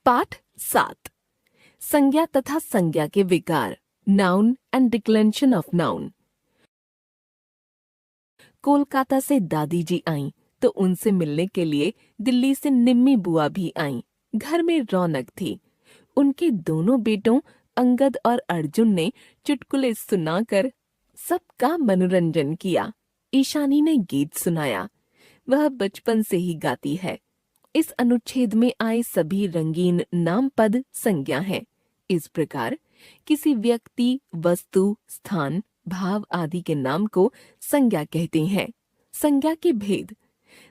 पाठ 7 संज्ञा तथा संज्ञा के विकार, noun and declension of noun. Kolkata से दादी जी आईं तो उनसे मिलने के लिए दिल्ली से निम्मी बुआ भी आईं। घर में रौनक थी। उनके दोनों बेटों अंगद और अर्जुन ने चुटकुले सुनाकर सबका मनोरंजन किया। ईशानी ने गीत सुनाया। वह बचपन से ही गाती है। इस अनुच्छेद में आए सभी रंगीन नाम पद संज्ञा हैं। इस प्रकार किसी व्यक्ति, वस्तु, स्थान, भाव आदि के नाम को संज्ञा कहते हैं। संज्ञा के भेद।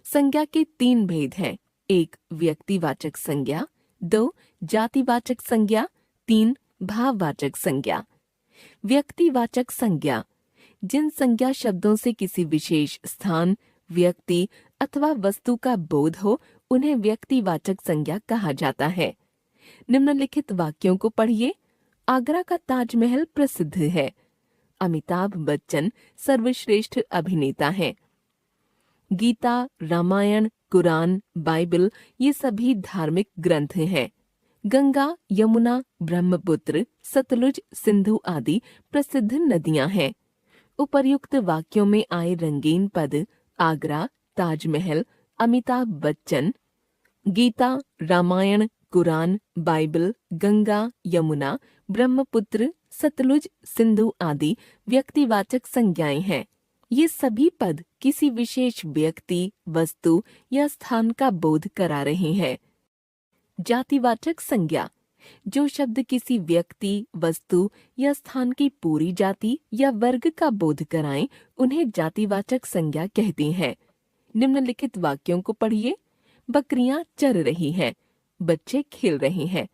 संज्ञा के 3 भेद हैं। 1 व्यक्तिवाचक संज्ञा, 2 जातिवाचक संज्ञा, 3 भाववाचक संज्ञा। व्यक्तिवाचक संज्ञा जिन संज्ञा शब्दों से किसी विशेष स्थान, व्यक्ति अथवा वस्तु का बोध हो उन्हें व्यक्तिवाचक संज्ञा कहा जाता है। निम्नलिखित वाक्यों को पढ़िए। आगरा का ताजमहल प्रसिद्ध है। अमिताभ बच्चन सर्वश्रेष्ठ अभिनेता हैं। गीता, रामायण, कुरान, बाइबल ये सभी धार्मिक ग्रंथ हैं। गंगा, यमुना, ब्रह्मपुत्र, सतलुज, सिंधु आदि प्रसिद्ध नदियां हैं। उपर्युक्त वाक्यों में आए रंगीन पद आगरा, ताजमहल, अमिताभ बच्चन, गीता, रामायण, कुरान, बाइबल, गंगा, यमुना, ब्रह्मपुत्र, सतलुज, सिंधु आदि व्यक्तिवाचक संज्ञाएं हैं। ये सभी पद किसी विशेष व्यक्ति, वस्तु या स्थान का बोध करा रहे हैं। जातिवाचक संज्ञा जो शब्द किसी व्यक्ति, वस्तु या स्थान की पूरी जाति या वर्ग का बोध कराएं उन्हें जातिवाचक संज्ञा कहते हैं। निम्नलिखित वाक्यों को पढ़िए। बकरियां चर रही हैं, बच्चे खेल रहे हैं,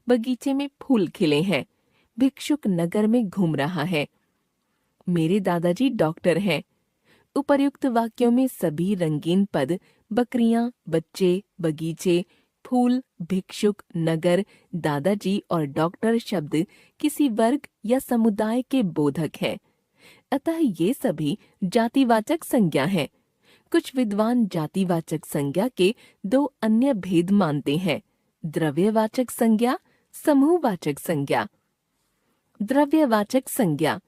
बगीचे में फूल खिले हैं, भिक्षुक नगर में घूम रहा है, मेरे दादाजी डॉक्टर हैं। उपर्युक्त वाक्यों में सभी रंगीन पद बकरियां, बच्चे, बगीचे, फूल, भिक्षुक, नगर, दादाजी और डॉक्टर शब्द किसी वर्ग या समुदाय के बोधक हैं। अतः ये सभी जातिवाचक संज्ञा हैं। कुछ विद्वान जातिवाचक संज्ञा के 2 अन्य भेद मानते हैं। द्रव्यवाचक संज्ञा, समूहवाचक संज्ञा। द्रव्यवाचक संज्ञा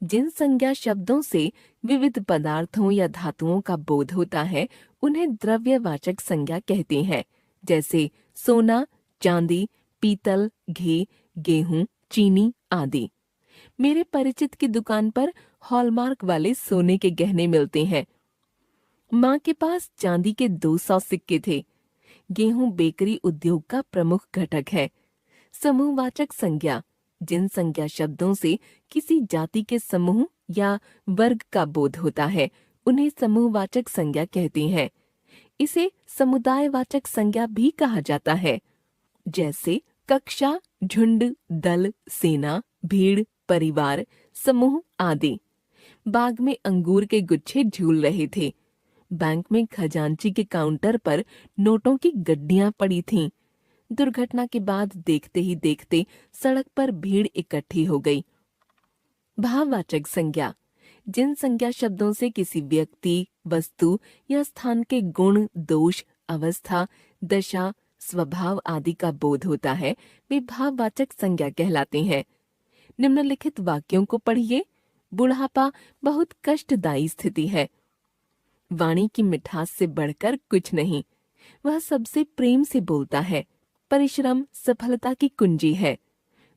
जिन संज्ञा शब्दों से विविध पदार्थों या धातुओं का बोध होता है उन्हें द्रव्यवाचक संज्ञा कहते हैं। जैसे सोना, चांदी, पीतल, घी, गेहूं, चीनी आदि। मेरे परिचित की दुकान पर हॉलमार्क वाले सोने के गहने मिलते हैं। माँ के पास चांदी के 200 सिक्के थे। गेहूं बेकरी उद्योग का प्रमुख घटक है। समूहवाचक संज्ञा जिन संज्ञा शब्दों से किसी जाति के समूह या वर्ग का बोध होता है उन्हें समूहवाचक संज्ञा कहते हैं। इसे समुदायवाचक संज्ञा भी कहा जाता है। जैसे कक्षा, झुंड, दल, सेना, भीड़, परिवार, समूह आदि। बाग में अंगूर के गुच्छे झूल रहे थे। बैंक में खजांची के काउंटर पर नोटों की गड्डियां पड़ी थीं। दुर्घटना के बाद देखते ही देखते सड़क पर भीड़ इकट्ठी हो गई। भाववाचक संज्ञा जिन संज्ञा शब्दों से किसी व्यक्ति, वस्तु या स्थान के गुण, दोष, अवस्था, दशा, स्वभाव आदि का बोध होता है वे भाववाचक संज्ञा कहलाते हैं। निम्नलिखित वाक्यों को पढ़िए। बुढ़ापा बहुत कष्टदायी स्थिति है। वाणी की मिठास से बढ़कर कुछ नहीं। वह सबसे प्रेम से बोलता है। परिश्रम सफलता की कुंजी है।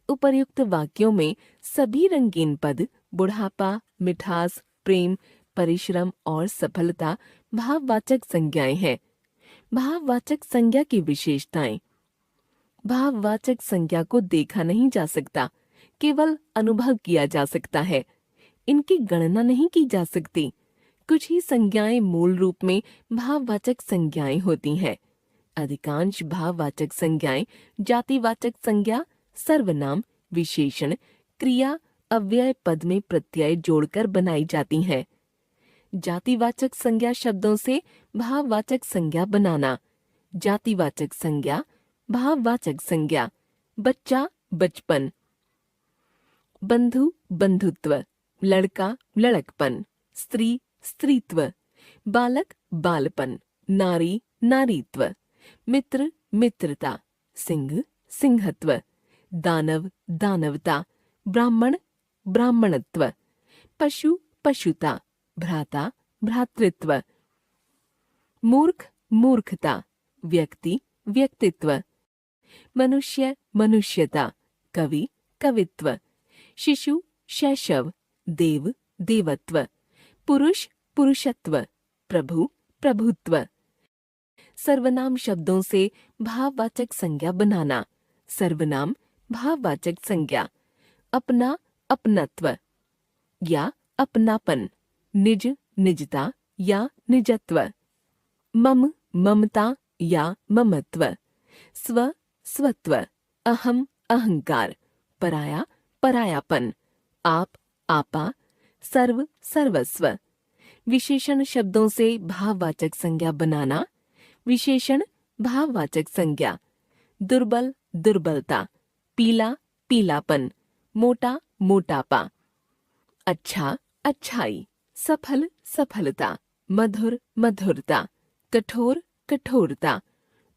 उपर्युक्त वाक्यों में सभी रंगीन पद बुढ़ापा, मिठास, प्रेम, परिश्रम और सफलता भाववाचक संज्ञाएं हैं। भाववाचक संज्ञा की विशेषताएं। भाववाचक संज्ञा को देखा नहीं जा सकता, केवल अनुभव किया जा सकता है। इनकी गणना नहीं की जा सकती। कुछ ही संज्ञाएं मूल रूप में भाववाचक संज्ञाएं होती हैं। अधिकांश भाववाचक संज्ञाएं जातिवाचक संज्ञा, सर्वनाम, विशेषण, क्रिया, अव्यय पद में प्रत्यय जोड़कर बनाई जाती हैं। जातिवाचक संज्ञा शब्दों से भाववाचक संज्ञा बनाना। जातिवाचक संज्ञा, भाववाचक संज्ञा। बच्चा, बचपन। बंधु, बंधुत्व। लड़का, लड़कपन। स्त्री, स्त्रीत्व। बालक, बालपन। नारी, नारीत्व। मित्र, मित्रता। सिंह, सिंहत्व, दानव दानवता, ब्राह्मण ब्राह्मणत्व, पशु पशुता, भ्राता भ्रातृत्व, मूर्ख मूर्खता, व्यक्ति व्यक्तित्व, मनुष्य मनुष्यता, कवि कवित्व, शिशु शैशव, देव देवत्व, पुरुष पुरुषत्व, प्रभु प्रभुत्व। सर्वनाम शब्दों से भाववाचक संज्ञा बनाना। सर्वनाम भाववाचक संज्ञा: अपना अपनत्व या अपनापन, निज निजता या निजत्व, मम ममता या ममत्व, स्व स्वत्व, अहम अहंकार, पराया परायापन, आप आपा, सर्व सर्वस्व। विशेषण शब्दों से भाववाचक संज्ञा बनाना। विशेषण भाववाचक संज्ञा: दुर्बल दुर्बलता, पीला पीलापन, मोटा मोटापा, अच्छा अच्छाई, सफल सफलता, मधुर मधुरता, कठोर कठोरता,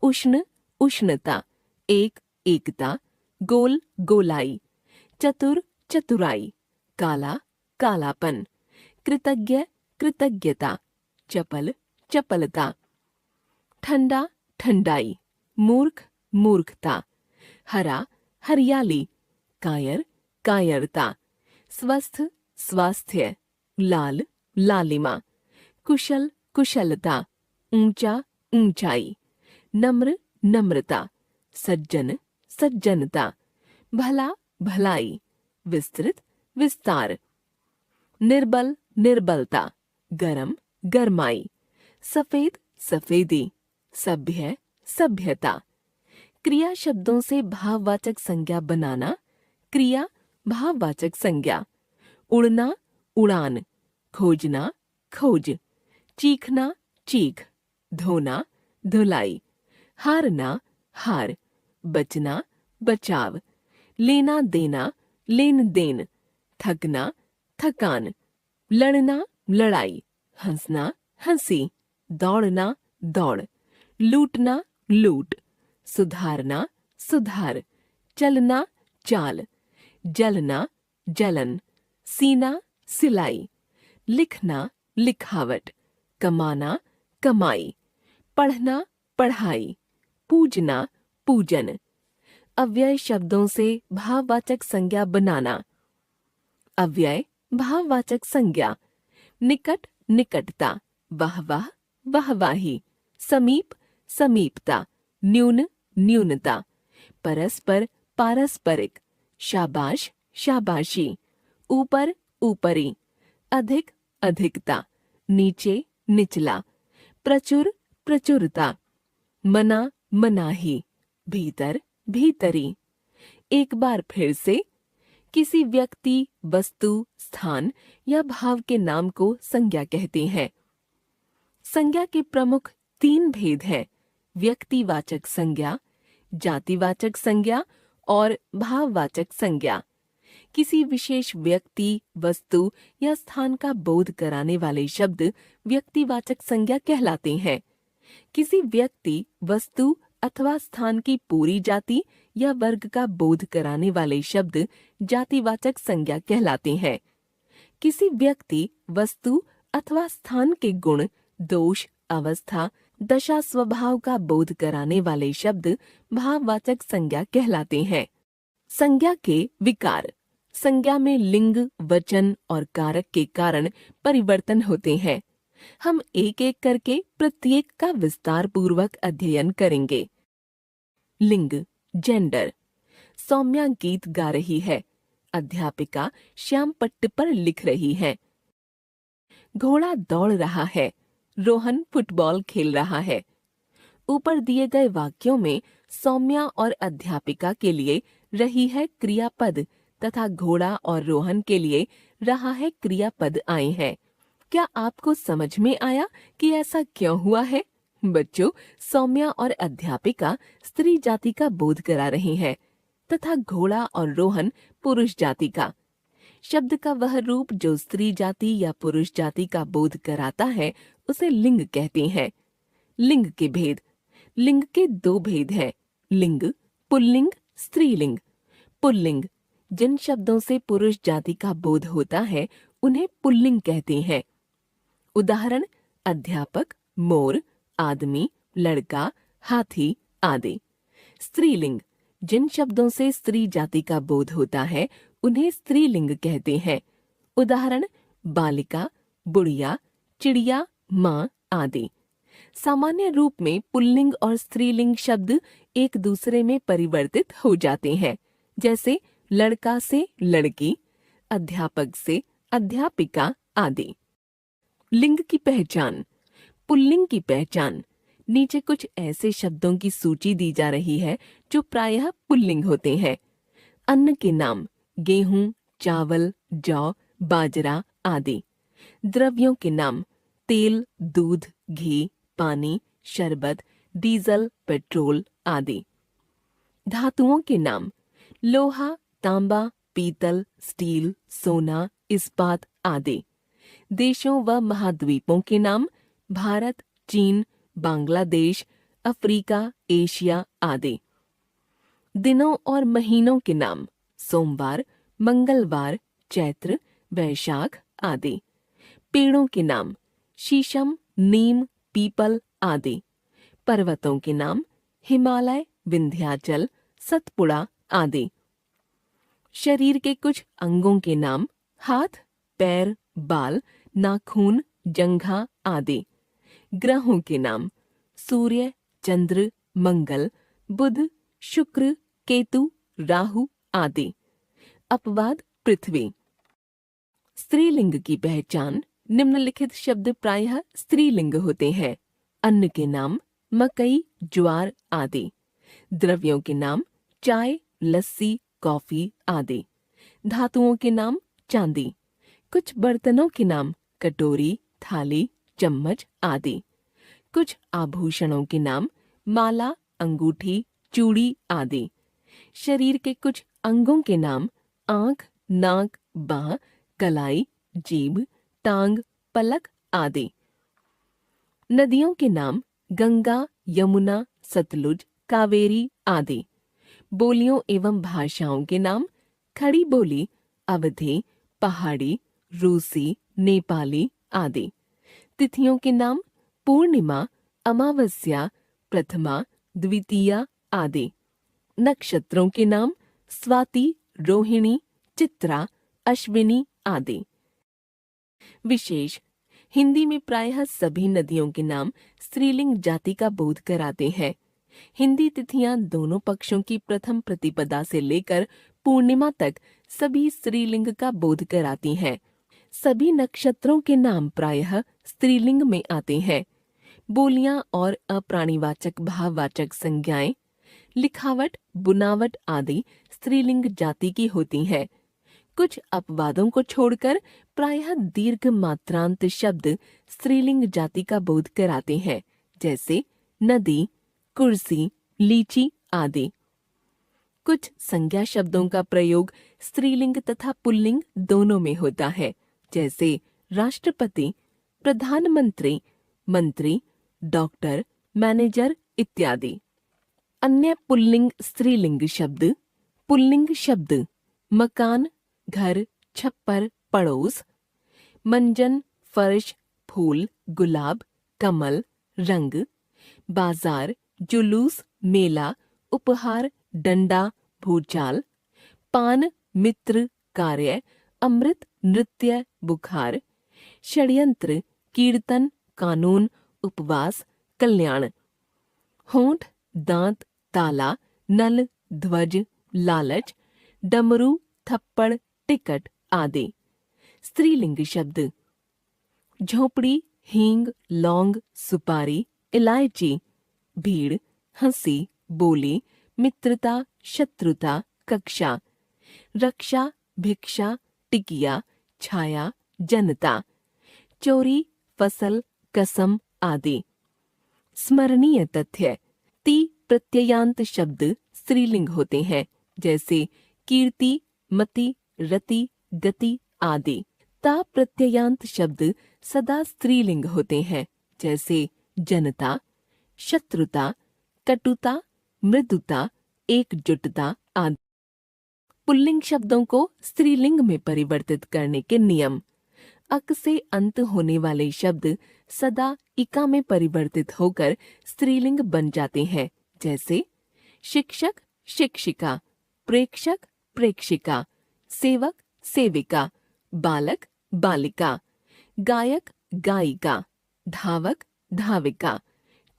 उष्ण उष्णता, एक एकता, गोल गोलाई, चतुर चतुराई, काला कालापन, कृतज्ञ कृतज्ञता, चपल चपलता, ठंडा ठंडाई, मूर्ख मूर्खता, हरा हरियाली, कायर कायरता, स्वस्थ स्वास्थ्य, लाल लालिमा, कुशल कुशलता, ऊंचा ऊंचाई, नम्र नम्रता, सज्जन सज्जनता, भला भलाई, विस्तृत विस्तार, निर्बल निर्बलता, गरम गरमाई, सफेद सफेदी, सभ्य सभ्यता। क्रिया शब्दों से भाववाचक संज्ञा बनाना। क्रिया भाववाचक संज्ञा: उड़ना उड़ान, खोजना खोज, चीखना चीख, धोना धुलाई, हारना हार, बचना बचाव, लेना देना लेन देन, थकना थकान, लड़ना लड़ाई, हंसना हंसी, दौड़ना दौड़, लूटना लूट, सुधारना सुधार, चलना चाल, जलना जलन, सीना सिलाई, लिखना लिखावट, कमाना कमाई, पढ़ना पढ़ाई, पूजना पूजन। अव्यय शब्दों से भाववाचक संज्ञा बनाना। अव्यय भाववाचक संज्ञा: निकट निकटता, वाहवाह वाहवाही, समीप समीपता, न्यून न्यूनता, परस्पर पारस्परिक, शाबाश शाबाशी, ऊपर ऊपरी, अधिक अधिकता, नीचे निचला, प्रचुर प्रचुरता, मना मनाही, भीतर भीतरी। एक बार फिर से, किसी व्यक्ति वस्तु स्थान या भाव के नाम को संज्ञा कहते हैं। संज्ञा के प्रमुख 3 भेद हैं: व्यक्तिवाचक संज्ञा, जातिवाचक संज्ञा और भाववाचक संज्ञा। किसी विशेष व्यक्ति, वस्तु या स्थान का बोध कराने वाले शब्द व्यक्तिवाचक संज्ञा कहलाते हैं। किसी व्यक्ति, वस्तु अथवा स्थान की पूरी जाति या वर्ग का बोध कराने वाले शब्द जातिवाचक संज्ञा कहलाते हैं। किसी व्यक्ति, वस्तु अथवा स्थान के गुण, दोष, अवस्था, दशा, स्वभाव का बोध कराने वाले शब्द भाववाचक संज्ञा कहलाते हैं। संज्ञा के विकार: संज्ञा में लिंग, वचन और कारक के कारण परिवर्तन होते हैं। हम एक एक करके प्रत्येक का विस्तार पूर्वक अध्ययन करेंगे। लिंग, जेंडर। सौम्या गीत गा रही है, अध्यापिका श्याम पट्ट पर लिख रही है। घोड़ा दौड़ रहा है, रोहन फुटबॉल खेल रहा है। ऊपर दिए गए वाक्यों में सौम्या और अध्यापिका के लिए रही है क्रियापद तथा घोड़ा और रोहन के लिए रहा है क्रियापद आए हैं। क्या आपको समझ में आया कि ऐसा क्यों हुआ है? बच्चों, सौम्या और अध्यापिका स्त्री जाति का बोध करा रही हैं तथा घोड़ा और रोहन पुरुष जाति का। शब्द का वह रूप जो स्त्री जाति या पुरुष जाति का बोध कराता है उसे लिंग कहते हैं। लिंग के भेद। लिंग के 2 भेद हैं, लिंग पुल्लिंग स्त्रीलिंग। पुल्लिंग, जिन शब्दों से पुरुष जाति का बोध होता है उन्हें पुल्लिंग कहते हैं। उदाहरण: अध्यापक, मोर, आदमी, लड़का, हाथी आदि। स्त्रीलिंग, जिन शब्दों से स्त्री जाति का बोध होता है उन्हें स्त्रीलिंग कहते हैं। उदाहरण: बालिका, बुढ़िया, चिड़िया, माँ आदि। सामान्य रूप में पुल्लिंग और स्त्रीलिंग शब्द एक दूसरे में परिवर्तित हो जाते हैं, जैसे लड़का से लड़की, अध्यापक से अध्यापिका आदि। लिंग की पहचान। पुल्लिंग की पहचान। नीचे कुछ ऐसे शब्दों की सूची दी जा रही है जो प्रायः पुल्लिंग होते हैं। अन्न के नाम: गेहूं, चावल, जौ, बाजरा आदि। द्रव्यों के नाम: तेल, दूध, घी, पानी, शरबत, डीजल, पेट्रोल आदि। धातुओं के नाम: लोहा, तांबा, पीतल, स्टील, सोना, इस्पात आदि। देशों व महाद्वीपों के नाम: भारत, चीन, बांग्लादेश, अफ्रीका, एशिया आदि। दिनों और महीनों के नाम: सोमवार, मंगलवार, चैत्र, वैशाख आदि। पेड़ों के नाम: शीशम, नीम, पीपल आदि। पर्वतों के नाम: हिमालय, विंध्याचल, सतपुड़ा आदि। शरीर के कुछ अंगों के नाम: हाथ, पैर, बाल, नाखून, जंघा आदि। ग्रहों के नाम: सूर्य, चंद्र, मंगल, बुध, शुक्र, केतु, राहु आदि। अपवाद: पृथ्वी। स्त्रीलिंग की पहचान। निम्नलिखित शब्द प्रायः स्त्रीलिंग होते हैं। अन्न के नाम: मकई, ज्वार आदि। द्रव्यों के नाम: चाय, लस्सी, कॉफी आदि। धातुओं के नाम: चांदी। कुछ बर्तनों के नाम: कटोरी, थाली, चम्मच आदि। कुछ आभूषणों के नाम: माला, अंगूठी, चूड़ी आदि। शरीर के कुछ अंगों के नाम: आंख, नाक, बाह, कलाई, जीभ, टांग, पलक आदि। नदियों के नाम: गंगा, यमुना, सतलुज, कावेरी आदि। बोलियों एवं भाषाओं के नाम: खड़ी बोली, अवधी, पहाड़ी, रूसी, नेपाली आदि। तिथियों के नाम: पूर्णिमा, अमावस्या, प्रथमा, द्वितीया आदि। नक्षत्रों के नाम: स्वाति, रोहिणी, चित्रा, अश्विनी आदि। विशेष: हिंदी में प्रायः सभी नदियों के नाम स्त्रीलिंग जाति का बोध कराते हैं। हिंदी तिथियां दोनों पक्षों की प्रथम प्रतिपदा से लेकर पूर्णिमा तक सभी स्त्रीलिंग का बोध कराती हैं। सभी नक्षत्रों के नाम प्रायः स्त्रीलिंग में आते हैं। बोलियां और अप्राणीवाचक भाववाचक संज्ञाएं, लिखावट, बुनावट आदि स्त्रीलिंग जाति की होती हैं। कुछ अपवादों को छोड़कर प्रायः दीर्घ मात्रांत शब्द स्त्रीलिंग जाति का बोध कराते हैं, जैसे नदी, कुर्सी, लीची आदि। कुछ संज्ञा शब्दों का प्रयोग स्त्रीलिंग तथा पुल्लिंग दोनों में होता है, जैसे राष्ट्रपति, प्रधानमंत्री, मंत्री, डॉक्टर, मैनेजर इत्यादि। अन्य पुल्लिंग स्त्रीलिंग शब्द: पुल्लिंग शब्द: मकान, घर, छप्पर, पड़ोस। मंजन, फर्श, फूल, गुलाब, कमल, रंग। बाजार, जुलूस, मेला, उपहार, डंडा, भूचाल। पान, मित्र, कार्य, अमृत, नृत्य, बुखार। षड्यंत्र, कीर्तन, कानून, उपवास, कल्याण। होंठ, दांत, ताला, नल, ध्वज, लालच। डमरू, थप्पड़, टिकट आदि। स्त्रीलिंग शब्द: झोपड़ी, हींग, लौंग, सुपारी, इलायची। भीड़, हंसी, बोली, मित्रता, शत्रुता, कक्षा। रक्षा, भिक्षा, टिकिया, छाया, जनता। चोरी, फसल, कसम आदि। स्मरणीय तथ्य: ती प्रत्ययांत शब्द स्त्रीलिंग होते हैं, जैसे कीर्ति, मति, रति, गति आदि। ता प्रत्ययांत शब्द सदा स्त्रीलिंग होते हैं, जैसे जनता, शत्रुता, कटुता, मृदुता, एकजुटता आदि। पुल्लिंग शब्दों को स्त्रीलिंग में परिवर्तित करने के नियम। अक से अंत होने वाले शब्द सदा इका में परिवर्तित होकर स्त्रीलिंग बन जाते हैं, जैसे शिक्षक शिक्षिका, प्रेक्षक प्रेक्षिका, सेवक सेविका, बालक बालिका, गायक गायिका, धावक धाविका,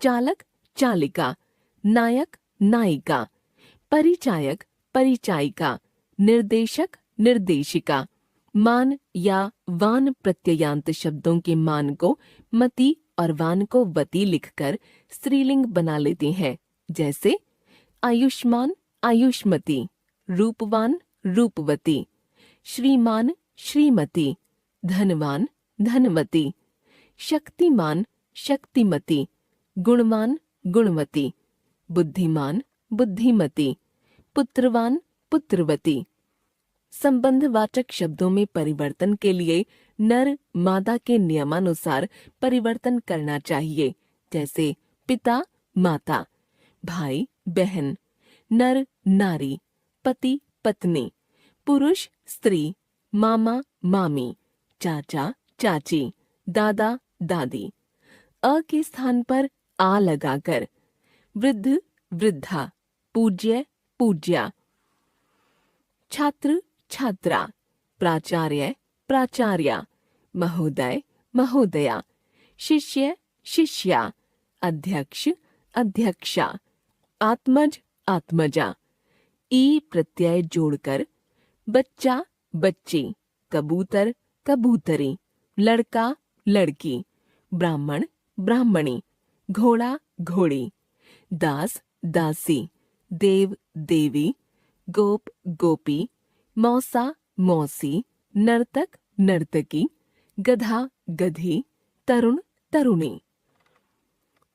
चालक चालिका, नायक नायिका, परिचायक परिचायिका, निर्देशक निर्देशिका। मान या वान प्रत्ययांत शब्दों के मान को मति और वान को वती लिखकर स्त्रीलिंग बना लेते हैं, जैसे आयुष्मान आयुष्मती, रूपवान रूपवती, श्रीमान श्रीमती, धनवान धनवती, शक्तिमान शक्तिमती, गुणवान गुणवती, बुद्धिमान बुद्धिमती, पुत्रवान पुत्रवती। संबंधवाचक शब्दों में परिवर्तन के लिए नर मादा के नियमानुसार परिवर्तन करना चाहिए, जैसे पिता माता, भाई बहन, नर नारी, पति पत्नी, पुरुष स्त्री, मामा मामी, चाचा चाची, दादा दादी। अ के स्थान पर आ लगाकर वृद्ध वृद्धा, पूज्य पूज्या, छात्र छात्रा, प्राचार्य प्राचार्या, महोदय महोदया, शिष्य शिष्या, अध्यक्ष अध्यक्षा, आत्मज आत्मजा। ई प्रत्यय जोड़कर बच्चा बच्ची, कबूतर कबूतरी, लड़का लड़की, ब्राह्मण ब्राह्मणी, घोड़ा घोड़ी, दास दासी, देव देवी, गोप गोपी, मौसा मौसी, नर्तक नर्तकी, गधा गधी, तरुण तरुणी।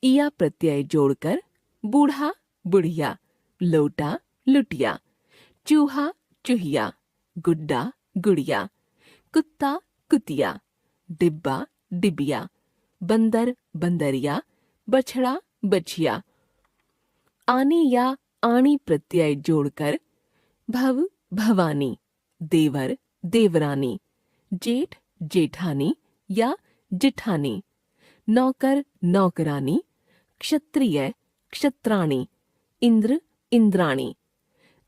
इया प्रत्यय जोड़कर बूढ़ा बुढ़िया, लोटा लुटिया, चूहा चूहिया, गुड्डा गुड़िया, कुत्ता कुतिया, डिब्बा डिबिया, बंदर बंदरिया, बछड़ा बछिया। आनी या आणी प्रत्यय जोड़कर भव भवानी, देवर देवरानी, जेठ जेठानी या जिठानी, नौकर नौकरानी, क्षत्रिय क्षत्राणी, इंद्र इंद्राणी।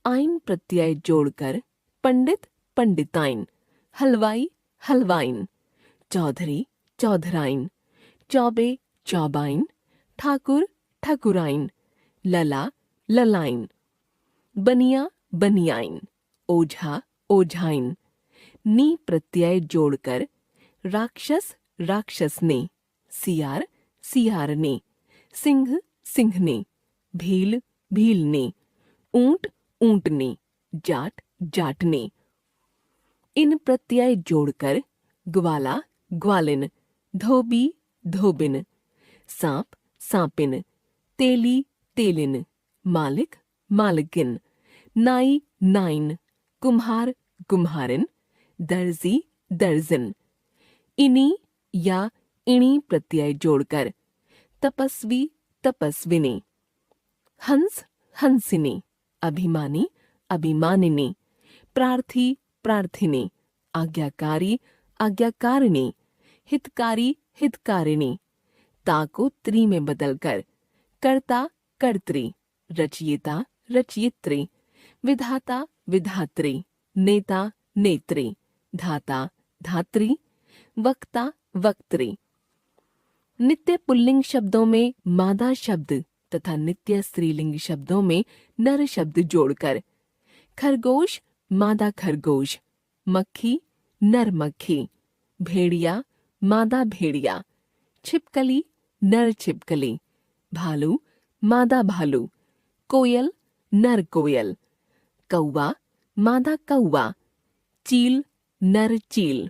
आइन प्रत्यय जोड़कर पंडित पंडिताइन, हलवाई हलवाइन, चौधरी चौधराइन, चौबे चौबाइन, ठाकुर ठाकुराइन, लला ललाइन, बनिया बनियाइन, ओझा ओझाइन। नी प्रत्यय जोड़कर राक्षस राक्षसने, सियार सियारने, सिंह सिंहने, भील भीलने, ऊंट ऊंटने, जाट जाटने। इन प्रत्यय जोड़कर ग्वाला ग्वालिन, धोबी धोबिन, सांप सांपिन, तेली तेलिन, मालिक मालिकिन, नाई नाइन, कुम्हार कुम्हारिन, दर्जी दर्जन। इनी या इणी प्रत्यय जोड़कर तपस्वी तपस्विनी, हंस हंसिनी, अभिमानी अभिमानिनी, प्रार्थी प्रार्थिनी, आज्ञाकारी आज्ञाकारिणी, हितकारी हितकारिणी। ता को त्री में बदलकर कर्ता कर्त्री, रचयिता रचयित्री, विधाता विधात्री, नेता नेत्री, धाता धात्री, वक्ता वक्त्री। नित्य पुल्लिंग शब्दों में मादा शब्द तथा नित्य स्त्रीलिंग शब्दों में नर शब्द जोड़कर खरगोश मादा खरगोश, मक्खी नर मक्खी, भेड़िया मादा भेड़िया, छिपकली नर छिपकली, भालू मादा भालू, कोयल नर कोयल, कौवा मादा कौवा, चील नर चील।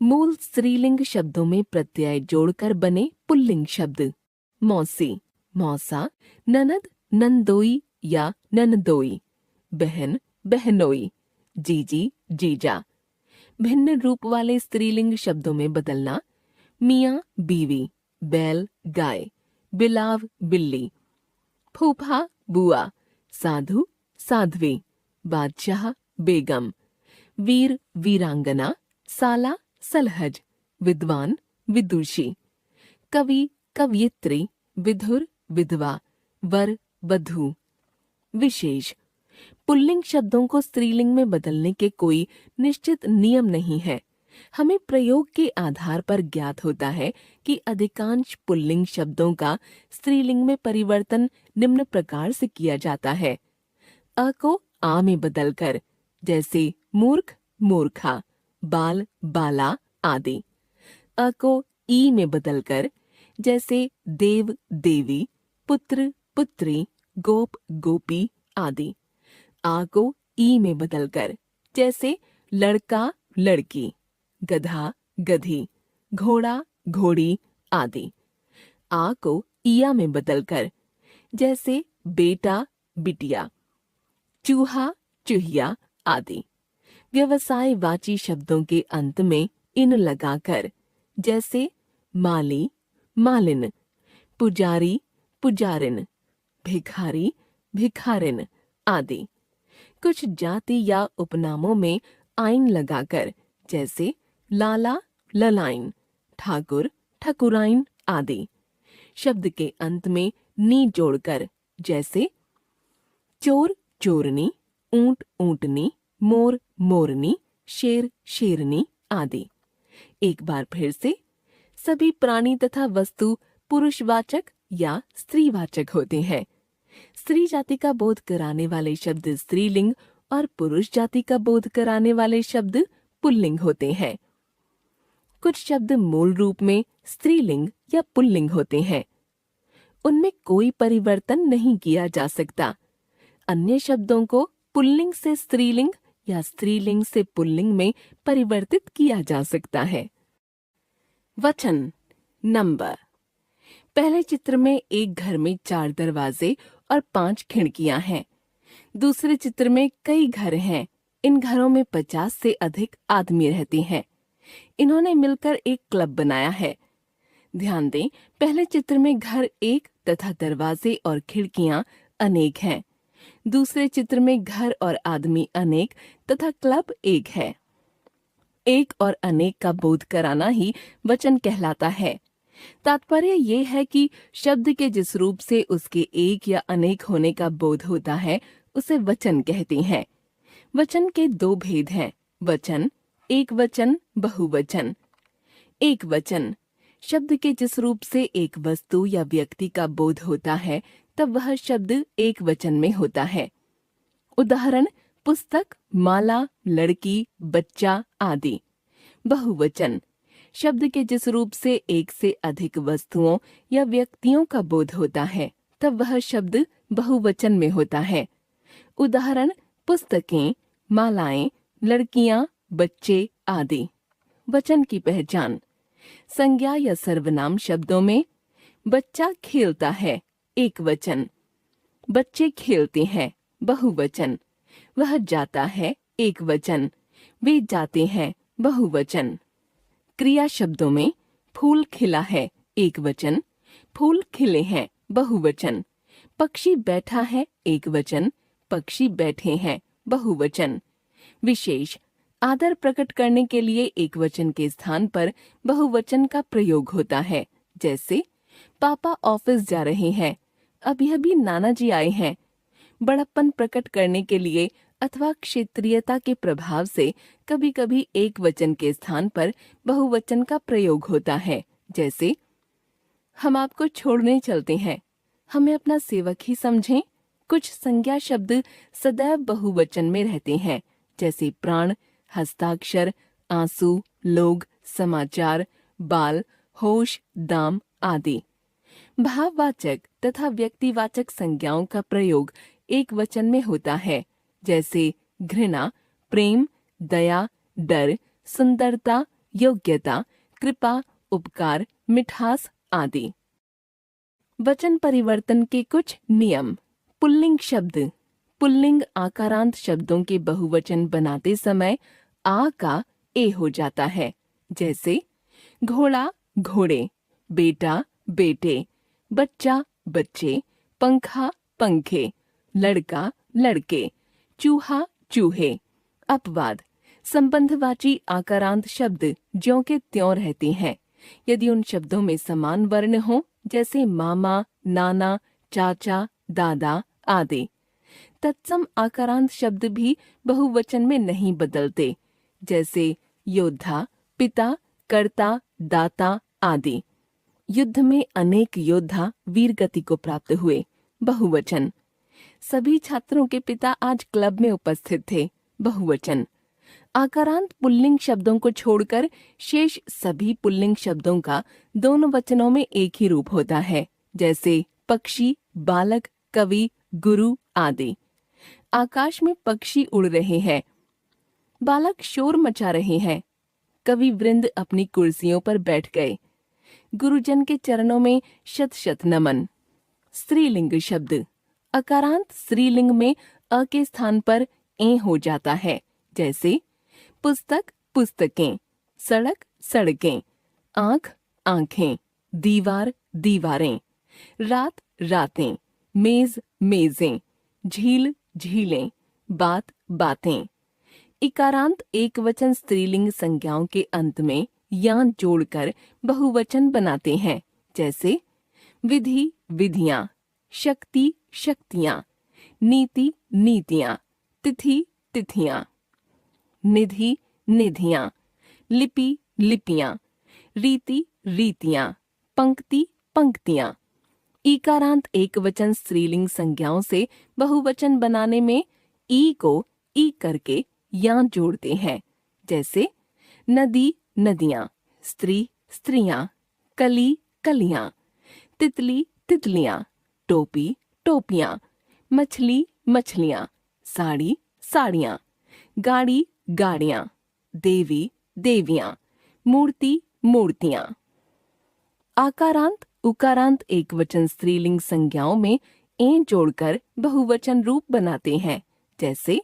मूल स्त्रीलिंग शब्दों में प्रत्यय जोड़कर बने पुल्लिंग शब्द मौसी मौसा, ननद नंदोई या ननदोई, बहन बहनोई, जीजी जीजा। भिन्न रूप वाले स्त्रीलिंग शब्दों में बदलना मियाँ बीवी, बैल गाय, बिलाव बिल्ली, फूफा बुआ, साधु साध्वी, बादशाह, बेगम, वीर, वीरांगना, साला, सलहज, विद्वान, विदुषी, कवि, कवयित्री, विधुर, विधवा, वर, वधू। विशेष। पुल्लिंग शब्दों को स्त्रीलिंग में बदलने के कोई निश्चित नियम नहीं है। हमें प्रयोग के आधार पर ज्ञात होता है कि अधिकांश पुल्लिंग शब्दों का स्त्रीलिंग में परिवर्तन निम्न प्रकार से किया जाता है। अ को आ में बदलकर, जैसे मूर्ख, मूर्खा, बाल, बाला आदि। अ को ई में बदलकर, जैसे देव, देवी, पुत्र, पुत्री, गोप, गोपी आदि। आ को ई में बदलकर, जैसे लड़का, लड़की, गधा, गधी, घोड़ा, घोड़ी आदि। आ को इया में बदलकर, जैसे बेटा, बिटिया, चूहा, चूहिया आदि। व्यवसायवाची शब्दों के अंत में इन लगाकर, जैसे माली, मालिन, पुजारी, पुजारिन, भिखारी, भिखारिन आदि। कुछ जाति या उपनामों में आइन लगाकर, जैसे लाला, ललाइन, ठाकुर, ठकुराइन आदि। शब्द के अंत में नी जोड़कर, जैसे चोर, चोरनी, ऊंट, ऊंटनी, मोर, मोरनी, शेर, शेरनी आदि। एक बार फिर से, सभी प्राणी तथा वस्तु पुरुषवाचक या स्त्रीवाचक होते हैं। स्त्री जाति का बोध कराने वाले शब्द स्त्रीलिंग और पुरुष जाति का बोध कराने वाले शब्द पुल्लिंग होते हैं। कुछ शब्द मूल रूप में स्त्रीलिंग या पुल्लिंग होते हैं। उनमें कोई परिवर्तन नहीं किया जा सकता। अन्य शब्दों को पुल्लिंग से स्त्रीलिंग या स्त्रीलिंग से पुल्लिंग में परिवर्तित किया जा सकता है। वचन नंबर। पहले चित्र में एक घर में 4 दरवाजे और 5 खिड़कियां हैं। दूसरे चित्र में कई घर हैं। इन घरों में 50 से अधिक आदमी रहते हैं। इन्होंने मिलकर एक क्लब बनाया है। ध्यान दें, पहले चित्र में घर एक तथा दरवाजे और खिड़कियां अनेक हैं। दूसरे चित्र में घर और आदमी अनेक तथा क्लब एक है। एक और अनेक का बोध कराना ही वचन कहलाता है। तात्पर्य ये है कि शब्द के जिस रूप से उसके एक या अनेक होने का बोध होता है, उसे वचन कहते हैं। वचन के 2 भेद हैं, वचन, एक वचन, बहुवचन। एक वचन शब्द के जिस रूप से एक वस्तु या व्यक्ति का बोध होता है, तब वह शब्द एक वचन में होता है। उदाहरण, पुस्तक, माला, लड़की, बच्चा आदि। बहुवचन शब्द के जिस रूप से एक से अधिक वस्तुओं या व्यक्तियों का बोध होता है, तब वह शब्द बहुवचन में होता है। उदाहरण, पुस्तकें, मालाएं, लड़कियां, बच्चे आदि। वचन की पहचान। संज्ञा या सर्वनाम शब्दों में बच्चा खेलता है, एक वचन। बच्चे खेलते हैं, बहुवचन। वह जाता है, एक वचन। वे जाते हैं, बहुवचन। क्रिया शब्दों में फूल खिला है, एक वचन। फूल खिले हैं, बहुवचन। पक्षी बैठा है, एक वचन। पक्षी बैठे हैं, बहुवचन। विशेष। आदर प्रकट करने के लिए एक वचन के स्थान पर बहुवचन का प्रयोग होता है, जैसे पापा ऑफिस जा रहे हैं, अभी अभी नाना जी आए हैं। बड़प्पन प्रकट करने के लिए अथवा क्षेत्रीयता के प्रभाव से कभी कभी एक वचन के स्थान पर बहुवचन का प्रयोग होता है, जैसे हम आपको छोड़ने चलते हैं, हमें अपना सेवक ही समझें। कुछ संज्ञा शब्द सदैव बहुवचन में रहते हैं, जैसे प्राण, हस्ताक्षर, आंसू, लोग, समाचार, बाल, होश, दाम आदि। भाववाचक तथा व्यक्तिवाचक संज्ञाओं का प्रयोग एक वचन में होता है, जैसे घृणा, प्रेम, दया, डर, सुंदरता, योग्यता, कृपा, उपकार, मिठास आदि। वचन परिवर्तन के कुछ नियम। पुल्लिंग शब्द। पुल्लिंग आकारांत शब्दों के बहुवचन बनाते समय आ का ए हो जाता है, जैसे घोड़ा, घोड़े, बेटा, बेटे, बच्चा, बच्चे, पंखा, पंखे, लड़का, लड़के, चूहा, चूहे। अपवाद: संबंधवाची आकारांत शब्द ज्यों के त्यों रहते हैं यदि उन शब्दों में समान वर्ण हो, जैसे मामा, नाना, चाचा, दादा आदि। तत्सम आकारांत शब्द भी बहुवचन में नहीं बदलते, जैसे योद्धा, पिता, कर्ता, दाता आदि। युद्ध में अनेक योद्धा वीर गति को प्राप्त हुए। बहुवचन: सभी छात्रों के पिता आज क्लब में उपस्थित थे। बहुवचन: आकारांत पुल्लिंग शब्दों को छोड़कर शेष सभी पुल्लिंग शब्दों का दोनों वचनों में एक ही रूप होता है, जैसे पक्षी, बालक, कवि, गुरु आदि। आकाश में पक्षी उड़ रहे हैं, बालक शोर मचा रहे हैं, कवि वृंद अपनी कुर्सियों पर बैठ गए, गुरुजन के चरणों में शत शत नमन। स्त्रीलिंग शब्द: अकारांत स्त्रीलिंग में अ के स्थान पर ए हो जाता है, जैसे पुस्तक, पुस्तकें, सड़क, सड़कें, आंख, आंखें, दीवार, दीवारें, रात, रातें, मेज, मेजें, झील, झीलें, बात, बातें। इकारांत एकवचन स्त्रीलिंग संज्ञाओं के अंत में या जोड़कर बहुवचन बनाते हैं, जैसे विधि, विधियां, शक्ति, शक्तियां, नीति, नीतियां, तिथि, तिथियां, निधि, निधियां, लिपि, लिपियां, रीति, रीतियां, पंक्ति, पंक्तियां। ईकारांत एकवचन स्त्रीलिंग संज्ञाओं से बहुवचन बनाने में ई को ई करके या जोड़ते हैं, जैसे नदी, नदियां, स्त्री, स्त्रियां, कली, कलियां, तितली, तितलियां, टोपी, टोपियां, मछली, मछलियां, साड़ी, साड़ियां, गाड़ी, गाड़ियां, देवी, देवियां, मूर्ति, मूर्तियां। आकारांत उकारांत एकवचन स्त्रीलिंग संज्ञाओं में ए जोड़कर बहुवचन रूप बनाते हैं, जैसे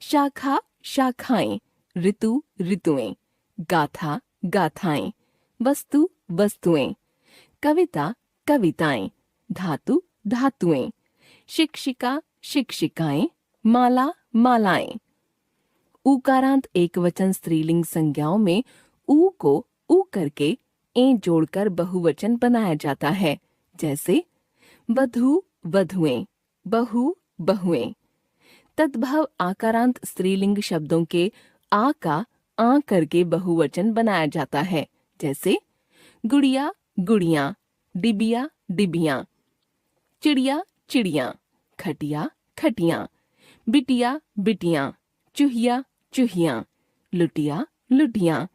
शाखा, शाखाएं, ऋतु, ऋतुएं, गाथा, गाथाएं, वस्तु, वस्तुएं, कविता, कविताएं, धातु, धातुएं, शिक्षिका, शिक्षिकाएं, माला, मालाएं। उकारांत एकवचन स्त्रीलिंग संज्ञाओं में ऊ को ऊ करके ए जोड़कर बहुवचन बनाया जाता है, जैसे वधू, वधुएं, बहू, बहुएं। तद्भव आकारांत स्त्रीलिंग शब्दों के आ का आ करके बहुवचन बनाया जाता है, जैसे गुड़िया, गुड़ियां, डिबिया, डिबियां, चिड़िया, चिड़ियां, खटिया, खटियां, बिटिया, बिटियां, चूहिया, चूहियां, लुटिया, लुटियां,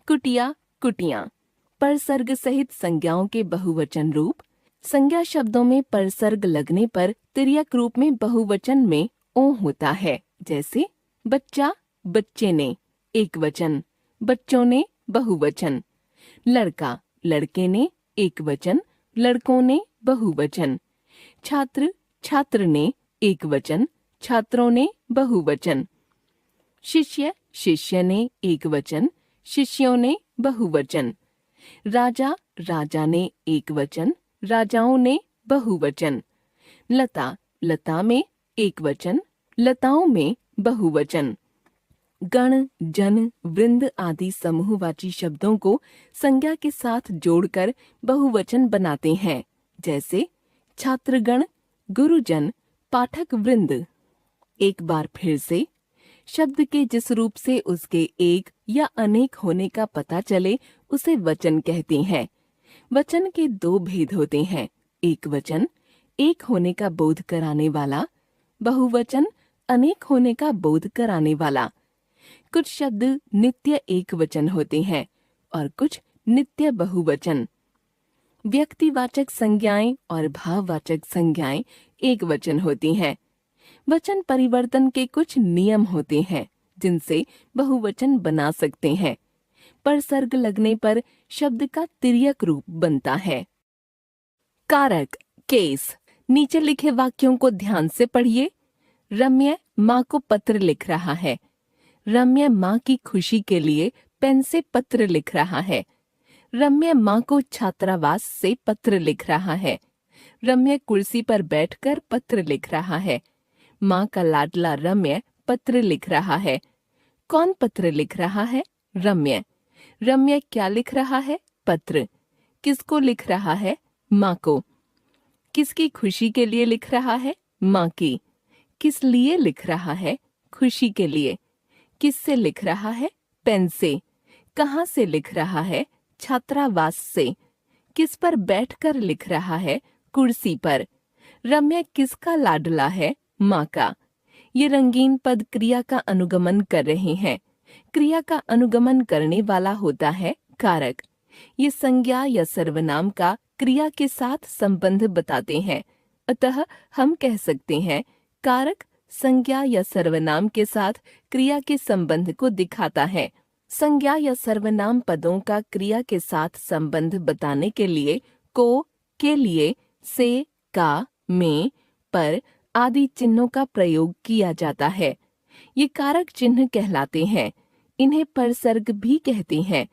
कुटिया, कुटियां। परसर्ग सहित संज्ञाओं के बहुवचन रूप: संज्ञा शब्दों में परसर्ग लगने पर तिर्यक रूप में बहुवचन में ओ होता है, जैसे बच्चा, बच्चे ने, एकवचन, बच्चों ने, बहुवचन, लड़का, लड़के ने, एकवचन, लड़कों ने, बहुवचन, छात्र, छात्र ने, एकवचन, छात्रों ने, बहुवचन, शिष्य, शिष्य ने, एकवचन, शिष्यों ने, बहुवचन, राजा, राजा ने, एकवचन, राजाओं ने, बहुवचन, लता, लता में, एकवचन, लताओं में, बहुवचन। गण, जन, वृंद आदि समूहवाची शब्दों को संज्ञा के साथ जोड़कर बहुवचन बनाते हैं, जैसे छात्रगण, गुरुजन, पाठक वृंद। एक बार फिर से, शब्द के जिस रूप से उसके एक या अनेक होने का पता चले उसे वचन कहते हैं। वचन के दो भेद होते हैं: एक वचन एक होने का बोध कराने वाला, बहुवचन अनेक होने का बोध कराने वाला। कुछ शब्द नित्य एक वचन होते हैं और कुछ नित्य बहुवचन। व्यक्तिवाचक संज्ञाएं और भाववाचक संज्ञाएं एक वचन होती हैं। वचन परिवर्तन के कुछ नियम होते हैं जिनसे बहुवचन बना सकते हैं। परसर्ग लगने पर शब्द का तिर्यक रूप बनता है। कारक, केस। नीचे लिखे वाक्यों को ध्यान से पढ़िए। रम्य माँ को पत्र लिख रहा है। रम्य माँ की खुशी के लिए पेन से पत्र लिख रहा है। रम्य माँ को छात्रावास से पत्र लिख रहा है। रम्य कुर्सी पर बैठकर पत्र लिख रहा है। माँ का लाडला रम्य पत्र लिख रहा है। कौन पत्र लिख रहा है? रम्य। रम्य क्या लिख रहा है? पत्र। किसको लिख रहा है? माँ को। किसकी खुशी के लिए लिख रहा है? माँ की। किस लिए लिख रहा है? खुशी के लिए। किससे लिख रहा है? पेन से। कहाँ से लिख रहा है? छात्रावास से। किस पर बैठकर लिख रहा है? कुर्सी पर। रम्य किसका लाडला है? माँ का। ये रंगीन पद क्रिया का अनुगमन कर रहे हैं। क्रिया का अनुगमन करने वाला होता है कारक। ये संज्ञा या सर्वनाम का क्रिया के साथ संबंध बताते हैं। अतः हम कह सकते हैं कारक संज्ञा या सर्वनाम के साथ क्रिया के संबंध को दिखाता है। संज्ञा या सर्वनाम पदों का क्रिया के साथ संबंध बताने के लिए को, के लिए, से, का, में, पर आदि चिन्हों का प्रयोग किया जाता है। ये कारक चिन्ह कहलाते हैं। इन्हें परसर्ग भी कहते हैं।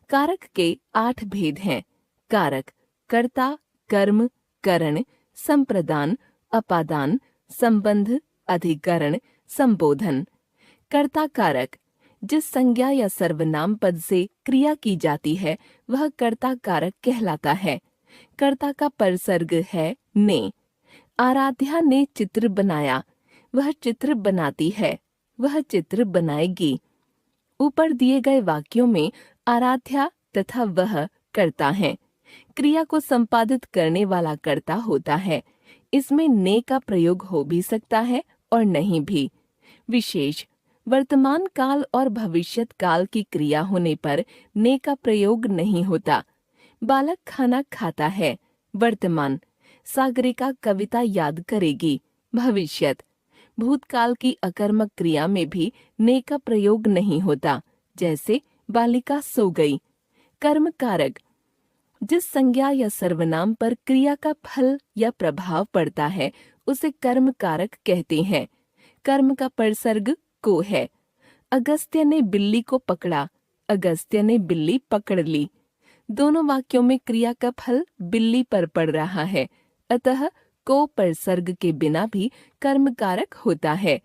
कारक के 8 भेद हैं। कारक कर्ता, कर्म, करण, संप्रदान, अपादान, संबंध, अधिकरण, संबोधन। कर्ता कारक जिस संज्ञा या सर्वनाम पद से क्रिया की जाती है वह कर्ता कारक कहलाता है। कर्ता का परसर्ग है ने। आराध्या ने चित्र बनाया। वह चित्र बनाती है। वह चित्र बनाएगी। ऊपर दिए गए वाक्यों में आराध्या तथा वह कर्ता हैं। क्रिया को संपादित करने वाला कर्ता होता है। इसमें ने का प्रयोग हो भी सकता है और नहीं भी। विशेष वर्तमान काल और भविष्यत काल की क्रिया होने पर ने का प्रयोग नहीं होता। बालक खाना खाता है। वर्तमान। सागरिका कविता याद करेगी। भविष्यत। भूतकाल की अकर्मक क्रिया में भी ने का प्रयोग नहीं होता, जैसे बालिका सो गई। कर्म कारक जिस संज्ञा या सर्वनाम पर क्रिया का फल या प्रभाव पड़ता है उसे कर्म कारक कहते हैं। कर्म का परसर्ग को है। अगस्त्य ने बिल्ली को पकड़ा। अगस्त्य ने बिल्ली पकड़ ली। दोनों वाक्यों में क्रिया का फल बिल्ली पर पड़ रहा है, अतः को परसर्ग के बिना भी कर्म कारक होता है।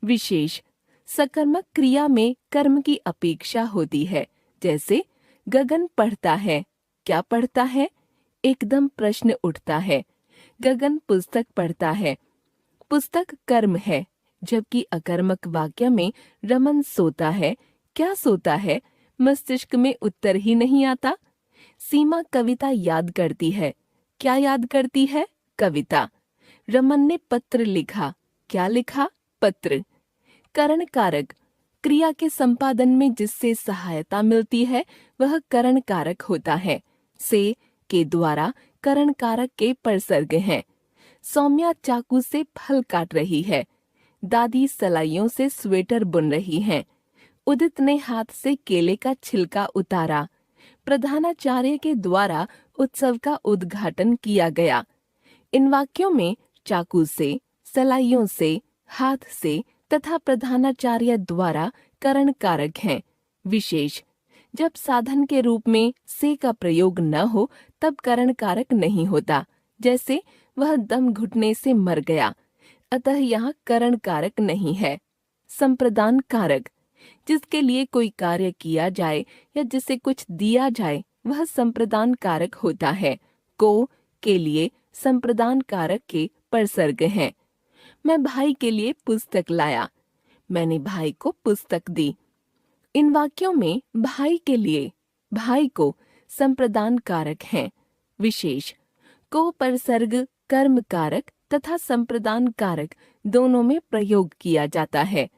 विशेष सकर्मक क्रिया में कर्म की अपेक्षा होती है, जैसे गगन पढ़ता है। क्या पढ़ता है? एकदम प्रश्न उठता है। गगन पुस्तक पढ़ता है। पुस्तक कर्म है, जबकि अकर्मक वाक्य में रमन सोता है। क्या सोता है? मस्तिष्क में उत्तर ही नहीं आता। सीमा कविता याद करती है। क्या याद करती है? कविता। रमन ने पत्र लिखा। क्या लिखा? पत्र। करण कारक क्रिया के संपादन में जिससे सहायता मिलती है वह करण कारक होता है। से के द्वारा करण कारक के परसर्ग हैं। सौम्या चाकू से फल काट रही है। दादी सलाइयों से स्वेटर बुन रही हैं। उदित ने हाथ से केले का छिलका उतारा। प्रधानाचार्य के द्वारा उत्सव का उद्घाटन किया गया। इन वाक्यों में चाकू से, सलाइयों से, हाथ से तथा प्रधानाचार्य द्वारा करण कारक हैं। विशेष जब साधन के रूप में से का प्रयोग न हो तब करण कारक नहीं होता, जैसे वह दम घुटने से मर गया, अतः यहाँ करण कारक नहीं है। संप्रदान कारक जिसके लिए कोई कार्य किया जाए या जिसे कुछ दिया जाए वह संप्रदान कारक होता है। को, के लिए संप्रदान कारक के परसर्ग हैं। मैं भाई के लिए पुस्तक लाया। मैंने भाई को पुस्तक दी। इन वाक्यों में भाई के लिए, भाई को संप्रदान कारक हैं। विशेष को परसर्ग कर्म कारक तथा संप्रदान कारक दोनों में प्रयोग किया जाता है,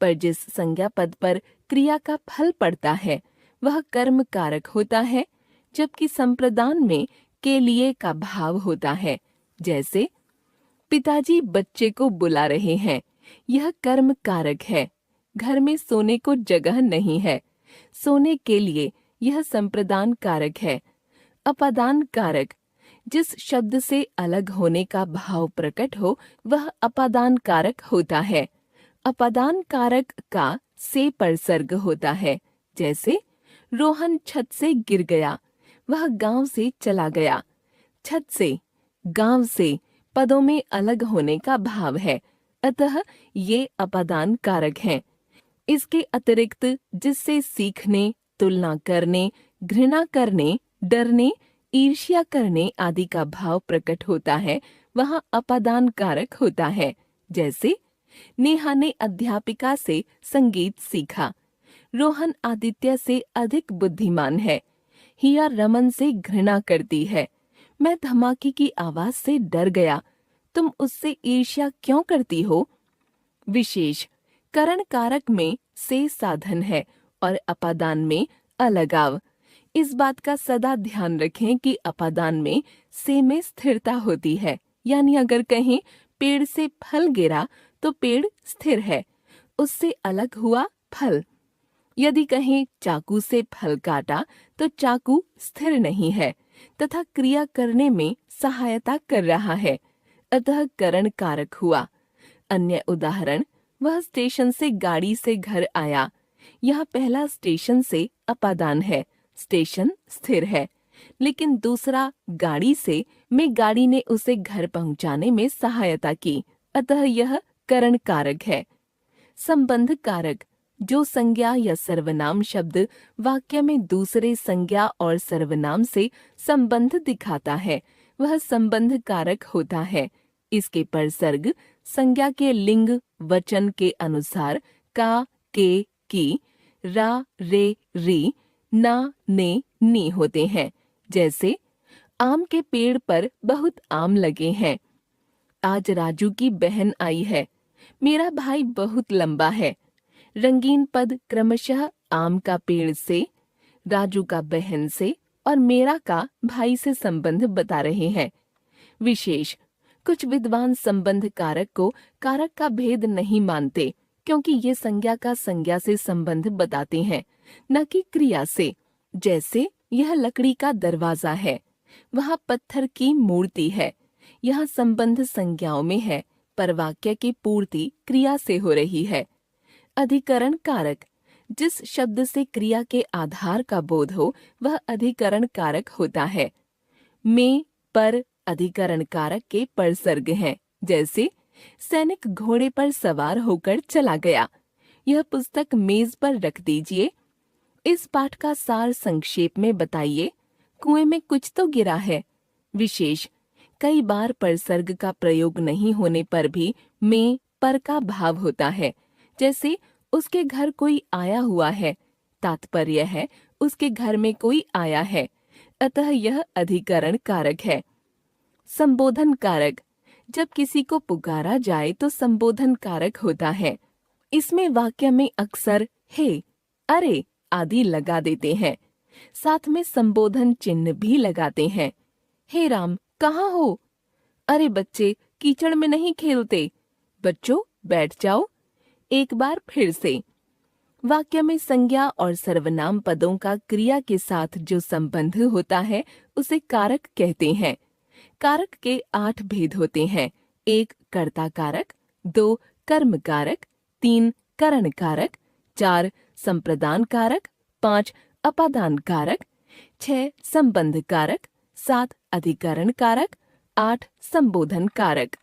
पर जिस संज्ञा पद पर क्रिया का फल पड़ता है वह कर्म कारक होता है, जबकि संप्रदान में के लिए का भाव होता है। जैसे पिताजी बच्चे को बुला रहे हैं, यह कर्म कारक है। घर में सोने को जगह नहीं है, सोने के लिए यह संप्रदान कारक है। अपादान कारक जिस शब्द से अलग होने का भाव प्रकट हो वह अपादान कारक होता है। अपादान कारक का से परसर्ग होता है, जैसे रोहन छत से गिर गया, वह गांव से चला गया। छत से, गांव से पदों में अलग होने का भाव है, अतः ये अपादान कारक हैं। इसके अतिरिक्त जिससे सीखने, तुलना करने, घृणा करने, डरने, ईर्ष्या करने आदि का भाव प्रकट होता है, वह अपादान कारक होता है। जैसे नेहा ने अध्यापिका से संगीत सीखा। रोहन आदित्य से अधिक बुद्धिमान है। हिया रमन से घृणा करती है। मैं धमाके की आवाज से डर गया। तुम उससे ईर्ष्या क्यों करती हो? विशेष करण कारक में से साधन है और अपादान में अलगाव। इस बात का सदा ध्यान रखें कि अपादान में से में स्थिरता होती है। यानी अगर कहें पेड़ से फल गिरा तो पेड़ स्थिर है, उससे अलग हुआ फल। यदि कहें चाकू से फल काटा तो चाकू स्थिर नहीं है तथा क्रिया करने में सहायता कर रहा है, अतः करण कारक हुआ। अन्य उदाहरण, वह स्टेशन से गाड़ी से घर आया। यह पहला स्टेशन से अपादान है, स्टेशन स्थिर है, लेकिन दूसरा गाड़ी से में गाड़ी ने उसे घर पहुंचाने में सहायता की, अतः यह करण कारक है। संबंध कारक, जो संज्ञा या सर्वनाम शब्द वाक्य में दूसरे संज्ञा और सर्वनाम से संबंध दिखाता है, वह संबंध कारक होता है। इसके परसर्ग संज्ञा के लिंग वचन के अनुसार का, के, की, रा, रे, री, ना, ने, नी होते हैं। जैसे आम के पेड़ पर बहुत आम लगे हैं। आज राजू की बहन आई है। मेरा भाई बहुत लंबा है। रंगीन पद क्रमशः आम का पेड़ से, राजू का बहन से और मेरा का भाई से संबंध बता रहे हैं। विशेष, कुछ विद्वान संबंध कारक को कारक का भेद नहीं मानते, क्योंकि ये संज्ञा का संज्ञा से संबंध बताते हैं, न कि क्रिया से। जैसे यह लकड़ी का दरवाजा है, वहाँ पत्थर की मूर्ति है। यह संबंध संज्ञाओं में है, पर वाक्य की पूर्ति क्रिया से हो रही है। अधिकरण कारक, जिस शब्द से क्रिया के आधार का बोध हो वह अधिकरण कारक होता है। में, पर अधिकरण कारक के परसर्ग हैं। जैसे सैनिक घोड़े पर सवार होकर चला गया। यह पुस्तक मेज पर रख दीजिए। इस पाठ का सार संक्षेप में बताइए। कुएं में कुछ तो गिरा है। विशेष, कई बार परसर्ग का प्रयोग नहीं होने पर भी में, पर का भाव होता है। जैसे उसके घर कोई आया हुआ है, तात्पर्य है उसके घर में कोई आया है, अतः यह अधिकरण कारक है। संबोधन कारक, जब किसी को पुकारा जाए तो संबोधन कारक होता है। इसमें वाक्य में अक्सर हे, अरे आदि लगा देते हैं, साथ में संबोधन चिन्ह भी लगाते हैं। हे राम, कहाँ हो? अरे बच्चे, कीचड़ में नहीं खेलते। बच्चों, बैठ जाओ। एक बार फिर से। वाक्य में संज्ञा और सर्वनाम पदों का क्रिया के साथ जो संबंध होता है उसे कारक कहते हैं। कारक के 8 भेद होते हैं। 1 कर्ता कारक, 2 कर्म कारक, 3 करण कारक, 4 संप्रदान कारक, 5 अपादान कारक, 6 संबंध कारक, 7 अधिकरण कारक, 8 संबोधन कारक।